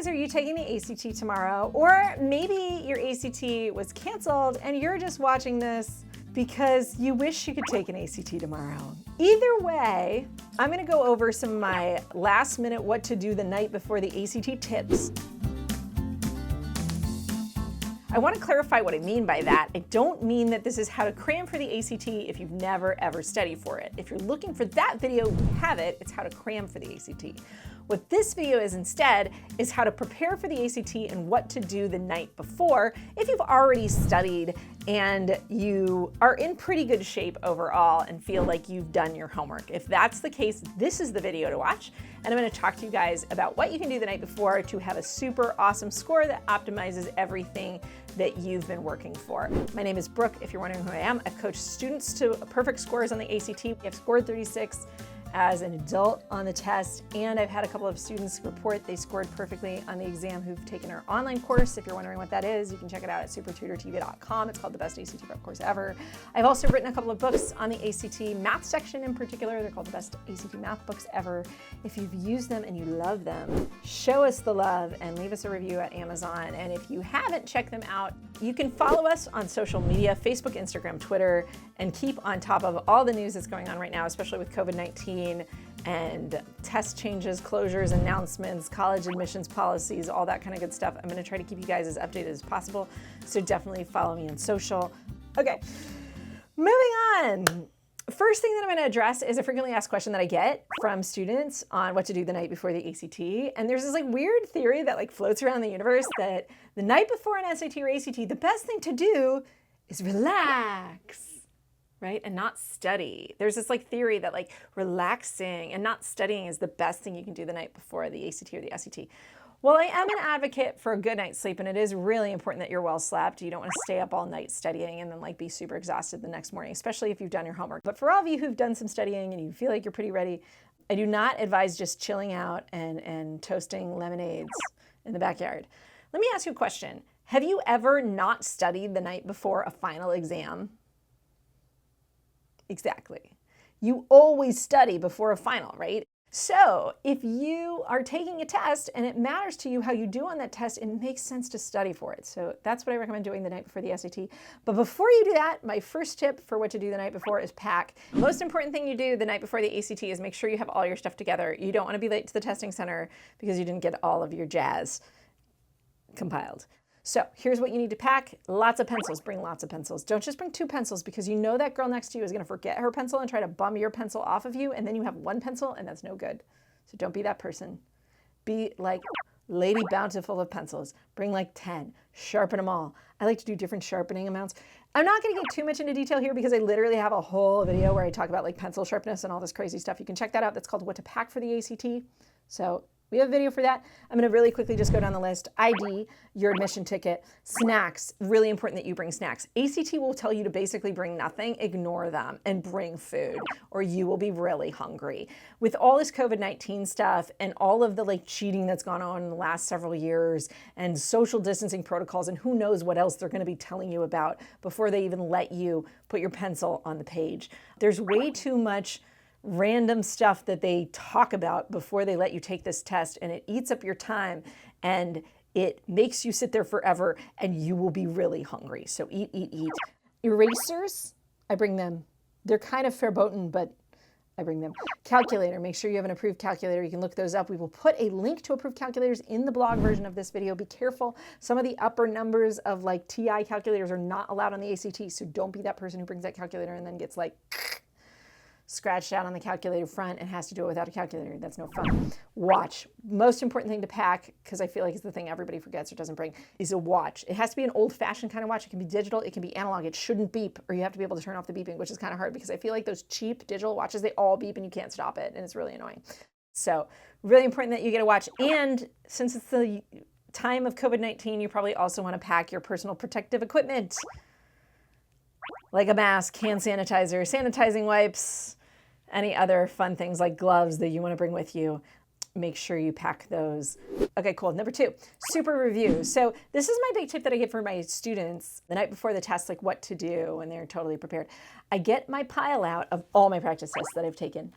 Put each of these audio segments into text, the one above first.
days are you taking the ACT tomorrow? Or maybe your ACT was canceled and you're just watching this because you wish you could take an ACT tomorrow. Either way, I'm gonna go over some of my last minute what to do the night before the ACT tips. I want to clarify what I mean by that. I don't mean that this is how to cram for the ACT if you've never ever studied for it. If you're looking for that video, we have it. It's how to cram for the ACT. What this video is instead is how to prepare for the ACT and what to do the night before if you've already studied and you are in pretty good shape overall and feel like you've done your homework. If that's the case, this is the video to watch. And I'm going to talk to you guys about what you can do the night before to have a super awesome score that optimizes everything that you've been working for. My name is Brooke, if you're wondering who I am. I've coached students to perfect scores on the ACT. I've scored 36 as an adult on the test, and I've had a couple of students report they scored perfectly on the exam who've taken our online course. If you're wondering what that is, you can check it out at SupertutorTV.com. It's called the best ACT prep course ever. I've also written a couple of books on the ACT math section in particular. They're called the best ACT math books ever. If you've used them and you love them, show us the love and leave us a review at Amazon. And if you haven't checked them out, you can follow us on social media, Facebook, Instagram, Twitter, and keep on top of all the news that's going on right now, especially with COVID-19 and test changes, closures, announcements, college admissions policies, all that kind of good stuff. I'm going to try to keep you guys as updated as possible, so definitely follow me on social. Okay, moving on. First thing that I'm going to address is a frequently asked question that I get from students on what to do the night before the ACT. And there's this weird theory that floats around the universe that the night before an SAT or ACT, the best thing to do is relax, right? And not study. There's this theory that relaxing and not studying is the best thing you can do the night before the ACT or the SAT. Well, I am an advocate for a good night's sleep, and it is really important that you're well slept. You don't want to stay up all night studying and then be super exhausted the next morning, especially if you've done your homework. But for all of you who've done some studying and you feel like you're pretty ready, I do not advise just chilling out and toasting lemonades in the backyard. Let me ask you a question. Have you ever not studied the night before a final exam? Exactly. You always study before a final, right? So if you are taking a test and it matters to you how you do on that test, it makes sense to study for it. So that's what I recommend doing the night before the SAT. But before you do that, my first tip for what to do the night before is pack. Most important thing you do the night before the ACT is make sure you have all your stuff together. You don't want to be late to the testing center because you didn't get all of your jazz compiled. So here's what you need to pack. Lots of pencils. Bring lots of pencils. Don't just bring 2 pencils because you know that girl next to you is going to forget her pencil and try to bum your pencil off of you, and then you have 1 pencil, and that's no good. So don't be that person. Be like Lady Bountiful of pencils. Bring 10. Sharpen them all. I like to do different sharpening amounts. I'm not going to get too much into detail here because I literally have a whole video where I talk about pencil sharpness and all this crazy stuff. You can check that out. That's called What to Pack for the ACT. So we have a video for that. I'm going to really quickly just go down the list. ID, your admission ticket, snacks, really important that you bring snacks. ACT will tell you to basically bring nothing, ignore them, and bring food, or you will be really hungry. With all this COVID-19 stuff and all of the cheating that's gone on in the last several years and social distancing protocols and who knows what else they're going to be telling you about before they even let you put your pencil on the page. There's way too much random stuff that they talk about before they let you take this test, and it eats up your time and it makes you sit there forever and you will be really hungry. So eat, eat, eat. Erasers, I bring them. They're kind of verboten, but I bring them. Calculator, make sure you have an approved calculator. You can look those up. We will put a link to approved calculators in the blog version of this video. Be careful. Some of the upper numbers of TI calculators are not allowed on the ACT, so don't be that person who brings that calculator and then gets scratched out on the calculator front and has to do it without a calculator. That's no fun. Watch. Most important thing to pack, because I feel like it's the thing everybody forgets or doesn't bring, is a watch. It has to be an old-fashioned kind of watch. It can be digital. It can be analog. It shouldn't beep, or you have to be able to turn off the beeping, which is kind of hard because I feel like those cheap digital watches, they all beep and you can't stop it, and it's really annoying. So really important that you get a watch. And since it's the time of COVID-19, you probably also want to pack your personal protective equipment, like a mask, hand sanitizer, sanitizing wipes, any other fun things like gloves that you want to bring with you. Make sure you pack those. Okay, cool. Number 2, super review. So this is my big tip that I give for my students the night before the test, what to do when they're totally prepared. I get my pile out of all my practice tests that I've taken,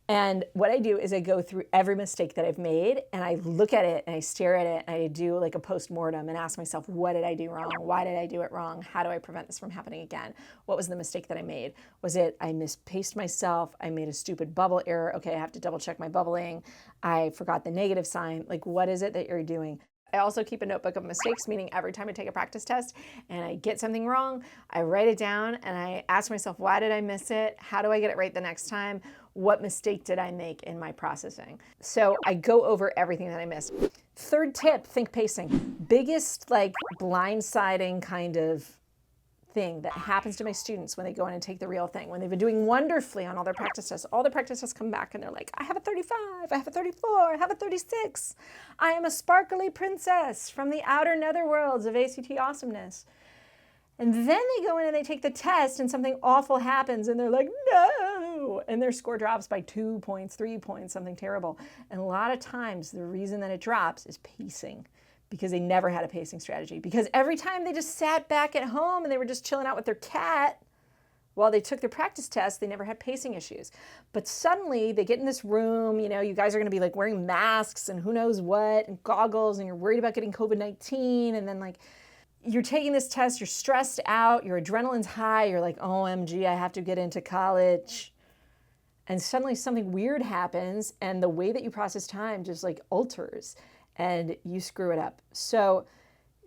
And what I do is I go through every mistake that I've made and I look at it and I stare at it and I do like a post-mortem and ask myself, what did I do wrong? Why did I do it wrong? How do I prevent this from happening again? What was the mistake that I made? Was it I mispaced myself? I made a stupid bubble error. Okay, I have to double check my bubbling. I forgot the negative sign. Like, what is it that you're doing? I also keep a notebook of mistakes, meaning every time I take a practice test and I get something wrong, I write it down and I ask myself, why did I miss it? How do I get it right the next time? What mistake did I make in my processing? So I go over everything that I missed. Third tip, think pacing. Biggest like blindsiding kind of thing that happens to my students when they go in and take the real thing, when they've been doing wonderfully on all their practice tests come back and they're like, I have a 35, I have a 34, I have a 36. I am a sparkly princess from the outer netherworlds of ACT awesomeness. And then they go in and they take the test and something awful happens and they're like, no, and their score drops by 2 points, 3 points, something terrible. And a lot of times the reason that it drops is pacing, because they never had a pacing strategy. Because every time they just sat back at home and they were just chilling out with their cat while they took their practice test, they never had pacing issues. But suddenly they get in this room, you know, you guys are gonna be like wearing masks and who knows what, and goggles, and you're worried about getting COVID-19, and then like, you're taking this test, you're stressed out, your adrenaline's high, you're like, OMG, I have to get into college. And suddenly something weird happens and the way that you process time just like alters and you screw it up. So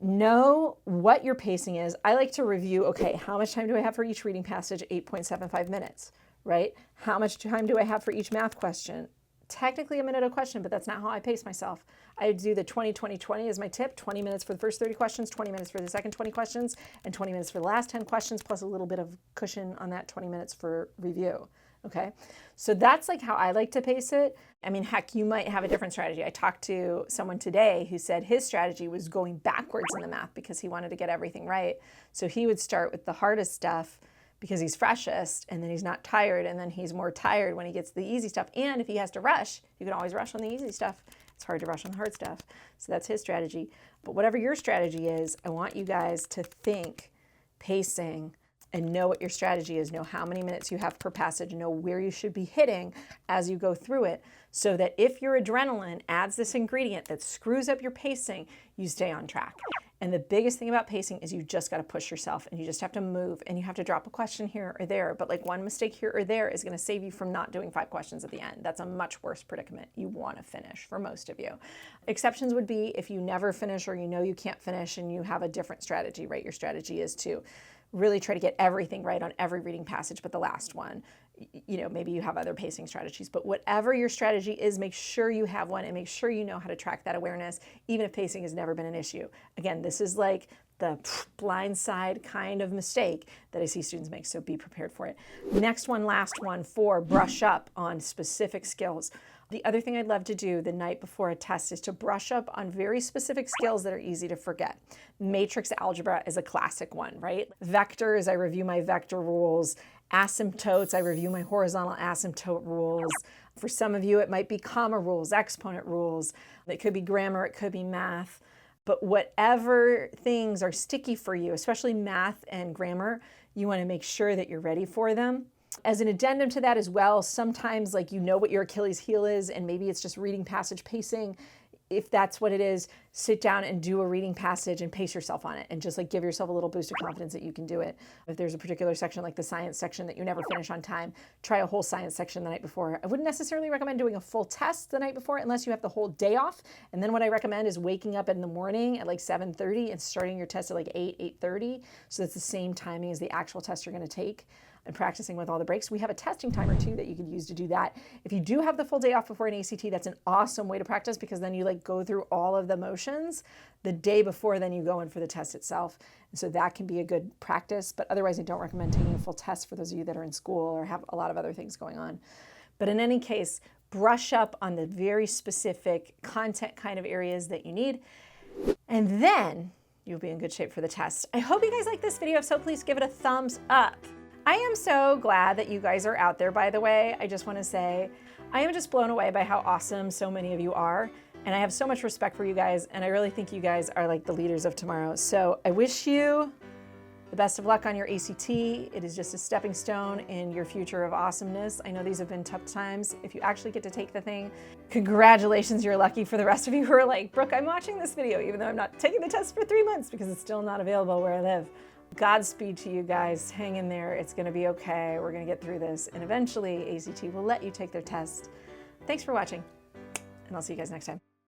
know what your pacing is. I like to review, okay, how much time do I have for each reading passage? 8.75 minutes, right? How much time do I have for each math question? Technically a minute a question, but that's not how I pace myself. I do the 20-20-20 as my tip, 20 minutes for the first 30 questions, 20 minutes for the second 20 questions, and 20 minutes for the last 10 questions, plus a little bit of cushion on that 20 minutes for review, okay? So that's like how I like to pace it. I mean, heck, you might have a different strategy. I talked to someone today who said his strategy was going backwards in the math because he wanted to get everything right. So he would start with the hardest stuff because he's freshest, and then he's not tired, and then he's more tired when he gets to the easy stuff. And if he has to rush, you can always rush on the easy stuff. It's hard to rush on the hard stuff. So that's his strategy. But whatever your strategy is, I want you guys to think pacing and know what your strategy is, know how many minutes you have per passage, know where you should be hitting as you go through it, so that if your adrenaline adds this ingredient that screws up your pacing, you stay on track. And the biggest thing about pacing is you just got to push yourself and you just have to move and you have to drop a question here or there. But like one mistake here or there is going to save you from not doing 5 questions at the end. That's a much worse predicament. You want to finish for most of you. Exceptions would be if you never finish or you know you can't finish and you have a different strategy, right? Your strategy is to really try to get everything right on every reading passage, but the last one, you know, maybe you have other pacing strategies, but whatever your strategy is, make sure you have one and make sure you know how to track that awareness, even if pacing has never been an issue. Again, this is like the blindside kind of mistake that I see students make, so be prepared for it. Next one, last one, 4, brush up on specific skills. The other thing I'd love to do the night before a test is to brush up on very specific skills that are easy to forget. Matrix algebra is a classic one, right? Vectors, I review my vector rules. Asymptotes, I review my horizontal asymptote rules. For some of you, it might be comma rules, exponent rules. It could be grammar, it could be math. But whatever things are sticky for you, especially math and grammar, you want to make sure that you're ready for them. As an addendum to that as well, sometimes like you know what your Achilles heel is and maybe it's just reading passage pacing. If that's what it is, sit down and do a reading passage and pace yourself on it and just like give yourself a little boost of confidence that you can do it. If there's a particular section like the science section that you never finish on time, try a whole science section the night before. I wouldn't necessarily recommend doing a full test the night before unless you have the whole day off. And then what I recommend is waking up in the morning at like 7:30 and starting your test at like 8:30. So that's the same timing as the actual test you're going to take. And practicing with all the breaks. We have a testing timer too that you could use to do that. If you do have the full day off before an ACT, that's an awesome way to practice because then you like go through all of the motions the day before, then you go in for the test itself. And so that can be a good practice, but otherwise I don't recommend taking a full test for those of you that are in school or have a lot of other things going on. But in any case, brush up on the very specific content kind of areas that you need. And then you'll be in good shape for the test. I hope you guys like this video. If so, please give it a thumbs up. I am so glad that you guys are out there, by the way. I just want to say, I am just blown away by how awesome so many of you are. And I have so much respect for you guys. And I really think you guys are like the leaders of tomorrow. So I wish you the The best of luck on your ACT. It is just a stepping stone in your future of awesomeness. I know these have been tough times. If you actually get to take the thing, congratulations, you're lucky. For the rest of you who are like, Brooke, I'm watching this video even though I'm not taking the test for 3 months because it's still not available where I live. Godspeed to you guys. Hang in there. It's going to be okay. We're going to get through this. And eventually ACT will let you take their test. Thanks for watching, and I'll see you guys next time.